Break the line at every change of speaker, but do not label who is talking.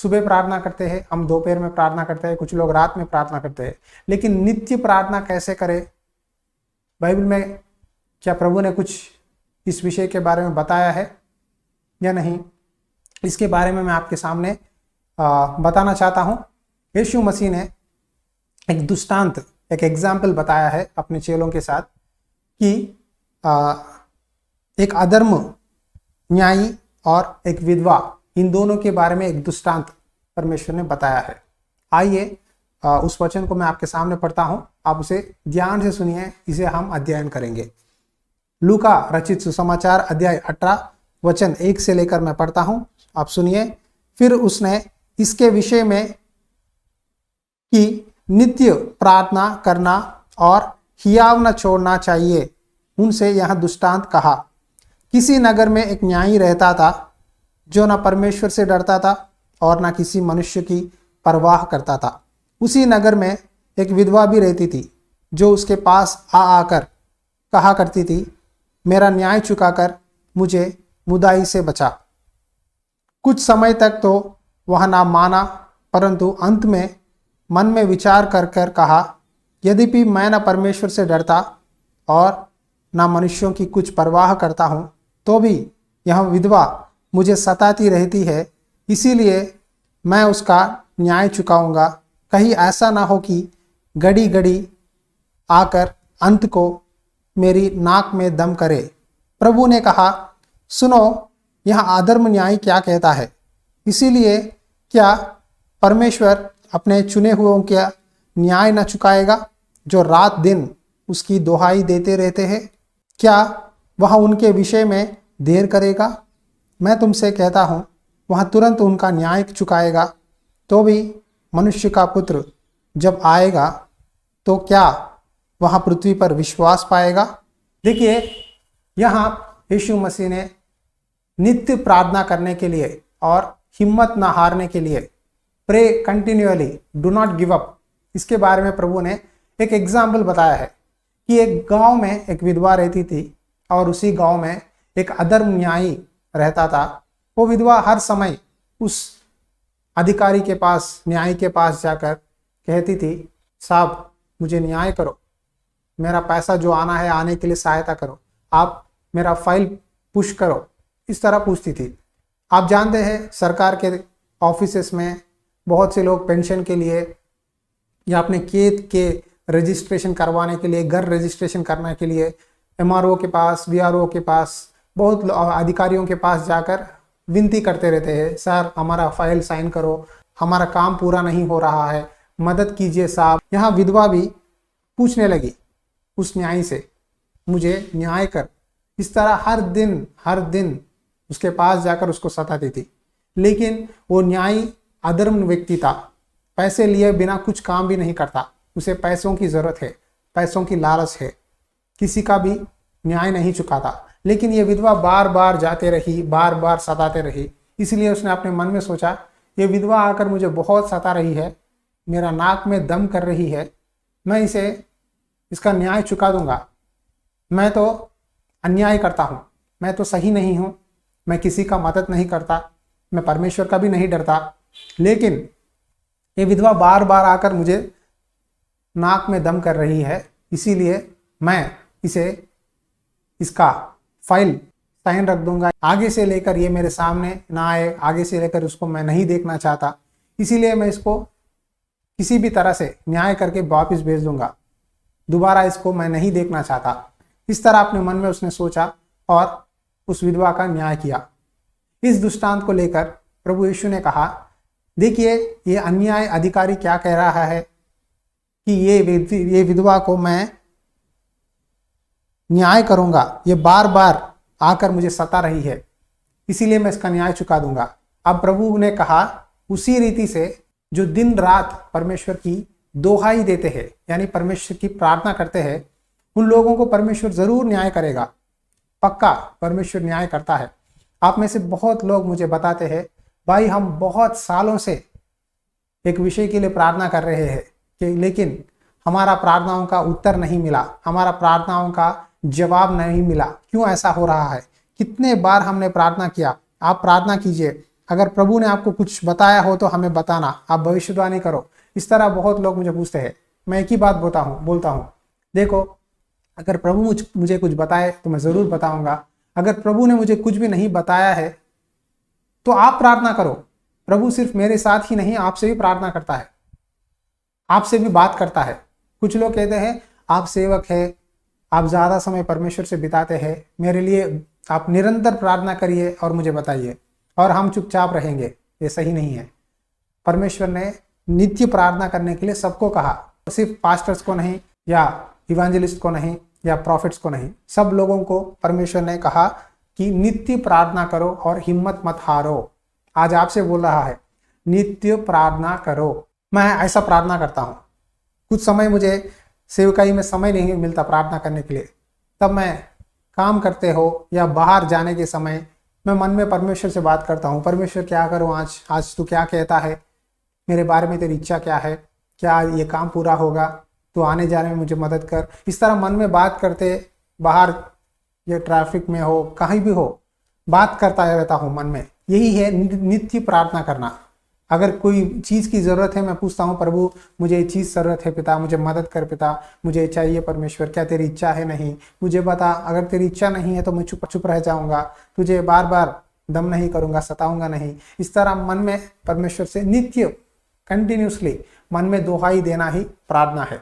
सुबह प्रार्थना करते हैं, हम दोपहर में प्रार्थना करते हैं, कुछ लोग रात में प्रार्थना करते हैं, लेकिन नित्य प्रार्थना कैसे करें? बाइबल में क्या प्रभु ने कुछ इस विषय के बारे में बताया है या नहीं? इसके बारे में मैं आपके सामने बताना चाहता हूं। यीशु मसीह ने एक दृष्टांत, एक एग्जाम्पल बताया है अपने चेलों के साथ कि एक अधर्म न्यायी और एक विधवा, इन दोनों के बारे में एक दृष्टांत परमेश्वर ने बताया है। आइए उस वचन को मैं आपके सामने पढ़ता हूं, आप उसे ध्यान से सुनिए, इसे हम अध्ययन करेंगे। लूका रचित सुसमाचार अध्याय 18 वचन 1 से लेकर मैं पढ़ता हूं, आप सुनिए। फिर उसने इसके विषय में कि नित्य प्रार्थना करना और हियाव न छोड़ना चाहिए, उनसे यह दृष्टांत कहा। किसी नगर में एक न्यायी रहता था जो न परमेश्वर से डरता था और न किसी मनुष्य की परवाह करता था। उसी नगर में एक विधवा भी रहती थी जो उसके पास आकर कहा करती थी, मेरा न्याय चुकाकर मुझे मुदाई से बचा। कुछ समय तक तो वह ना माना, परंतु अंत में मन में विचार कर कर कहा, यद्यपि मैं न परमेश्वर से डरता और न मनुष्यों की कुछ परवाह करता हूँ, तो भी यह विधवा मुझे सताती रहती है, इसीलिए मैं उसका न्याय चुकाऊंगा। कहीं ऐसा ना हो कि घड़ी घड़ी आकर अंत को मेरी नाक में दम करे। प्रभु ने कहा, सुनो, यह अधर्म न्याय क्या कहता है? इसीलिए क्या परमेश्वर अपने चुने हुओं का न्याय न चुकाएगा जो रात दिन उसकी दोहाई देते रहते हैं? क्या वह उनके विषय में देर करेगा? मैं तुमसे कहता हूँ, वह तुरंत उनका न्याय चुकाएगा। तो भी मनुष्य का पुत्र जब आएगा तो क्या वह पृथ्वी पर विश्वास पाएगा? देखिए, यहाँ यीशु मसीह ने नित्य प्रार्थना करने के लिए और हिम्मत न हारने के लिए, pray continuously, do not give up, इसके बारे में प्रभु ने एक एग्जाम्पल बताया है कि एक गांव में एक विधवा रहती थी और उसी गांव में एक अधर्म न्यायी रहता था। वो विधवा हर समय उस अधिकारी के पास, न्यायी के पास जाकर कहती थी, साहब मुझे न्याय करो, मेरा पैसा जो आना है आने के लिए सहायता करो, आप मेरा फाइल पुश करो, इस तरह पूछती थी। आप जानते हैं सरकार के ऑफिसेस में बहुत से लोग पेंशन के लिए या अपने खेत के रजिस्ट्रेशन करवाने के लिए, घर रजिस्ट्रेशन करने के लिए MRO के पास, VRO के पास, बहुत अधिकारियों के पास जाकर विनती करते रहते हैं, सर हमारा फाइल साइन करो, हमारा काम पूरा नहीं हो रहा है, मदद कीजिए साहब। यहाँ विधवा भी पूछने लगी उस न्यायी से, मुझे न्याय कर। इस तरह हर दिन उसके पास जाकर उसको सताती थी। लेकिन वो न्यायी अधर्म व्यक्ति था, पैसे लिए बिना कुछ काम भी नहीं करता, उसे पैसों की जरूरत है, पैसों की लालच है, किसी का भी न्याय नहीं चुकाता। लेकिन ये विधवा बार बार जाते रही, बार बार सताते रही। इसलिए उसने अपने मन में सोचा, ये विधवा आकर मुझे बहुत सता रही है, मेरा नाक में दम कर रही है, मैं इसका न्याय चुका दूंगा। मैं तो अन्याय करता हूँ, मैं तो सही नहीं हूँ, मैं किसी का मदद नहीं करता, मैं परमेश्वर का भी नहीं डरता, लेकिन ये विधवा बार बार आकर मुझे नाक में दम कर रही है, इसीलिए मैं इसका फाइल साइन रख दूंगा। आगे से लेकर ये मेरे सामने ना आए, आगे से लेकर उसको मैं नहीं देखना चाहता, इसीलिए मैं इसको किसी भी तरह से न्याय करके वापस भेज दूंगा, दोबारा इसको मैं नहीं देखना चाहता। इस तरह अपने मन में उसने सोचा और उस विधवा का न्याय किया। इस दृष्टांत को लेकर प्रभु यीशु ने कहा, देखिए ये अन्याय अधिकारी क्या कह रहा है कि ये विधवा को मैं न्याय करूंगा, ये बार बार आकर मुझे सता रही है, इसीलिए मैं इसका न्याय चुका दूंगा। अब प्रभु ने कहा, उसी रीति से जो दिन रात परमेश्वर की दोहाई देते हैं, यानी परमेश्वर की प्रार्थना करते हैं, उन लोगों को परमेश्वर जरूर न्याय करेगा। पक्का परमेश्वर न्याय करता है। आप में से बहुत लोग मुझे बताते हैं, भाई हम बहुत सालों से एक विषय के लिए प्रार्थना कर रहे हैं कि लेकिन हमारा प्रार्थनाओं का उत्तर नहीं मिला, हमारा प्रार्थनाओं का जवाब नहीं मिला, क्यों ऐसा हो रहा है? कितने बार हमने प्रार्थना किया, आप प्रार्थना कीजिए, अगर प्रभु ने आपको कुछ बताया हो तो हमें बताना, आप भविष्यवाणी करो। इस तरह बहुत लोग मुझे पूछते हैं। मैं एक ही बात बोलता हूँ, देखो अगर प्रभु मुझे कुछ बताए तो मैं जरूर बताऊंगा। अगर प्रभु ने मुझे कुछ भी नहीं बताया है तो आप प्रार्थना करो। प्रभु सिर्फ मेरे साथ ही नहीं, आपसे भी प्रार्थना करता है, आपसे भी बात करता है। कुछ लोग कहते हैं आप सेवक है, आप ज्यादा समय परमेश्वर से बिताते हैं, मेरे लिए आप निरंतर प्रार्थना करिए और मुझे बताइए, और हम चुपचाप रहेंगे। ये सही नहीं है। परमेश्वर ने नित्य प्रार्थना करने के लिए सबको कहा, सिर्फ पास्टर्स को नहीं, या इवेंजलिस्ट को नहीं, या प्रॉफिट्स को नहीं, सब लोगों को परमेश्वर ने कहा कि नित्य प्रार्थना करो और हिम्मत मत हारो। आज आपसे बोल रहा है नित्य प्रार्थना करो। मैं ऐसा प्रार्थना करता हूँ। कुछ समय मुझे सेवकाई में समय नहीं मिलता प्रार्थना करने के लिए, तब मैं काम करते हो या बाहर जाने के समय मैं मन में परमेश्वर से बात करता हूँ, परमेश्वर क्या करूँ आज तू क्या कहता है, मेरे बारे में तेरी इच्छा क्या है, क्या ये काम पूरा होगा, तो आने जाने में मुझे मदद कर। इस तरह मन में बात करते, बाहर या ट्रैफिक में हो, कहीं भी हो, बात करता रहता हूँ मन में। यही है नित्य प्रार्थना करना। अगर कोई चीज़ की ज़रूरत है, मैं पूछता हूँ प्रभु मुझे ये चीज़ ज़रूरत है पिता, मुझे मदद कर पिता, मुझे चाहिए परमेश्वर, क्या तेरी इच्छा है? नहीं, मुझे बता। अगर तेरी इच्छा नहीं है तो मैं चुप रह जाऊँगा, तुझे बार बार दम नहीं करूँगा, सताऊँगा नहीं। इस तरह मन में परमेश्वर से नित्य कंटिन्यूसली मन में दुहाई देना ही प्रार्थना है।